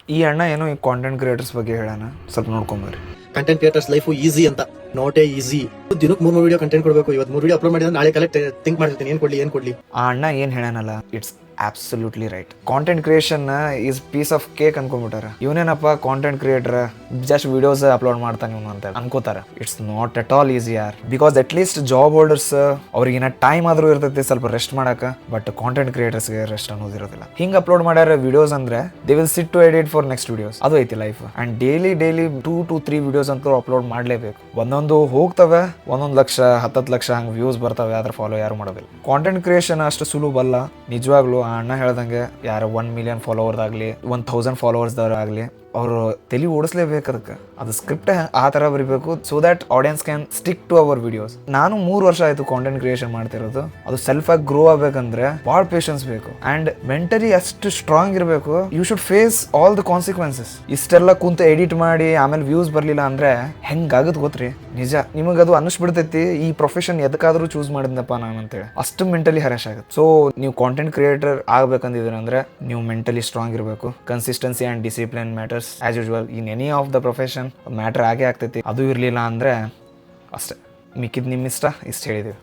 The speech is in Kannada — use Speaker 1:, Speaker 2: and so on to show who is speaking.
Speaker 1: ಈ ಅಣ್ಣ ಏನೋ ಈ ಕಾಂಟೆಂಟ್ ಕ್ರಿಯೇಟರ್ಸ್ ಬಗ್ಗೆ ಹೇಳೋಣ, ಸ್ವಲ್ಪ ನೋಡ್ಕೊಂಬರ್ರಿ.
Speaker 2: ಕಂಟೆಂಟ್ ಕ್ರಿಯೇಟರ್ಸ್ ಲೈಫ್ ಈಸಿ ಅಂತ, ನಾಟ್ ಎ ಈಸಿ. ದಿನಕ್ಕೆ 3 ವಿಡಿಯೋ ಕಂಟೆಂಟ್ ಕೊಡಬೇಕು. ಇವತ್ತು 3 ವಿಡಿಯೋ ಅಪ್ಲೋಡ್ ಮಾಡಿದ್ರೆ ನಾಳೆ ಕಲೆಕ್ಟ್ ಥಿಂಕ್ ಮಾಡ್ತೀನಿ ಏನ್ ಕೊಡ್ಲಿ.
Speaker 1: ಆ ಅಣ್ಣ ಏನು ಹೇಳೋಣಲ್ಲ, it's absolutely right. Content creation is piece of cake ಅನ್ಕೊಂಡ್ಬಿಟ್ಟಾರ. ಇವನೇನಪ್ಪ content creator, just videos upload ಮಾಡ್ತಾನೆ ಇವನು ಅಂತ ಅನ್ಕೋತಾರ. It's not at all easy ಯಾರ್. Because at least job holders ಅವ್ರಿಗಿನ ಟೈಮ್ ಆದ್ರೂ ಇರ್ತೈತಿ ಸ್ವಲ್ಪ ರೆಸ್ಟ್ ಮಾಡಕ. ಬಟ್ ಕಾಂಟೆಂಟ್ ಕ್ರಿಯೇಟರ್ಸ್ಗೆ ರೆಸ್ಟ್ ಅನ್ನೋದಿರೋದಿಲ್ಲ. ಹಿಂಗೆ ಅಪ್ಲೋಡ್ ಮಾಡ್ಯಾರ ವಿಡಿಯೋಸ್ ಅಂದ್ರೆ they will sit to edit for next videos. ಅದು ಐತಿ life. And daily 2 to 3 videos ಅಂತೂ ಅಪ್ಲೋಡ್ ಮಾಡಲೇಬೇಕು. ಒಂದೊಂದು ಹೋಗ್ತವೆ, 1 ಲಕ್ಷ 10 ಲಕ್ಷ ಹಂಗೆ ವ್ಯೂಸ್ ಬರ್ತವೆ, ಆದ್ರೆ ಫಾಲೋ ಯಾರು ಮಾಡೋದಿಲ್ಲ. ಕಾಂಟೆಂಟ್ ಕ್ರಿಯೇಷನ್ ಅಷ್ಟು ಸುಲಭ ಅಲ್ಲ ನಿಜವಾಗ್ಲೂ. ಆ ಅಣ್ಣ ಹೇಳ್ದಂಗೆ ಯಾರು 1 million ಫಾಲೋವರ್ದಾಗಲಿ 1000 ಫಾಲೋವರ್ಸ್ದವ್ರಾಗಲಿ ಅವರು ತಲೆ ಓಡಿಸ್ಲೇಬೇಕು. ಅದಕ್ಕೆ ಅದು ಸ್ಕ್ರಿಪ್ಟ್ ಆ ಥರ ಬರೀಬೇಕು, so that audience can stick to our videos. ನಾನು 3 ವರ್ಷ ಆಯಿತು ಕಾಂಟೆಂಟ್ ಕ್ರಿಯೇಷನ್ ಮಾಡ್ತಿರೋದು. ಅದು ಸೆಲ್ಫ್ ಆಗಿ ಗ್ರೋ ಆಗಬೇಕಂದ್ರೆ ಭಾಳ ಪೇಷನ್ಸ್ ಬೇಕು ಆ್ಯಂಡ್ ಮೆಂಟಲಿ ಅಷ್ಟು ಸ್ಟ್ರಾಂಗ್ ಇರಬೇಕು. You should face all the consequences. ಇಷ್ಟೆಲ್ಲ ಕುಂತು ಎಡಿಟ್ ಮಾಡಿ ಆಮೇಲೆ ವ್ಯೂಸ್ ಬರಲಿಲ್ಲ ಅಂದರೆ ಹೆಂಗಾಗತ್ತೆ ಗೊತ್ತ್ರಿ? ನಿಜ ನಿಮಗದು ಅನ್ನಿಸ್ಬಿಡ್ತೈತಿ ಈ ಪ್ರೊಫೆಷನ್ ಎದಕ್ಕಾದ್ರೂ ಚೂಸ್ ಮಾಡಿದ್ನಪ್ಪ ನಾನು ಅಂತೇಳಿ. ಅಷ್ಟು ಮೆಂಟಲಿ ಹರಾಶ್ ಆಗುತ್ತೆ. ಸೊ ನೀವು ಕಾಂಟೆಂಟ್ ಕ್ರಿಯೇಟರ್ ಆಗ್ಬೇಕಂದಿದ್ರೆ ಅಂದರೆ ನೀವು ಮೆಂಟಲಿ ಸ್ಟ್ರಾಂಗ್ ಇರಬೇಕು. Consistency and discipline matters as usual in any of the profession. Matter ಆಗೇ ಆಗ್ತೈತಿ. ಅದು ಇರಲಿಲ್ಲ ಅಂದರೆ ಅಷ್ಟೇ, ಮಿಕ್ಕಿದ್ ನಿಮ್ಮ ಇಷ್ಟ. ಇಷ್ಟು ಹೇಳಿದ್ದೀವಿ.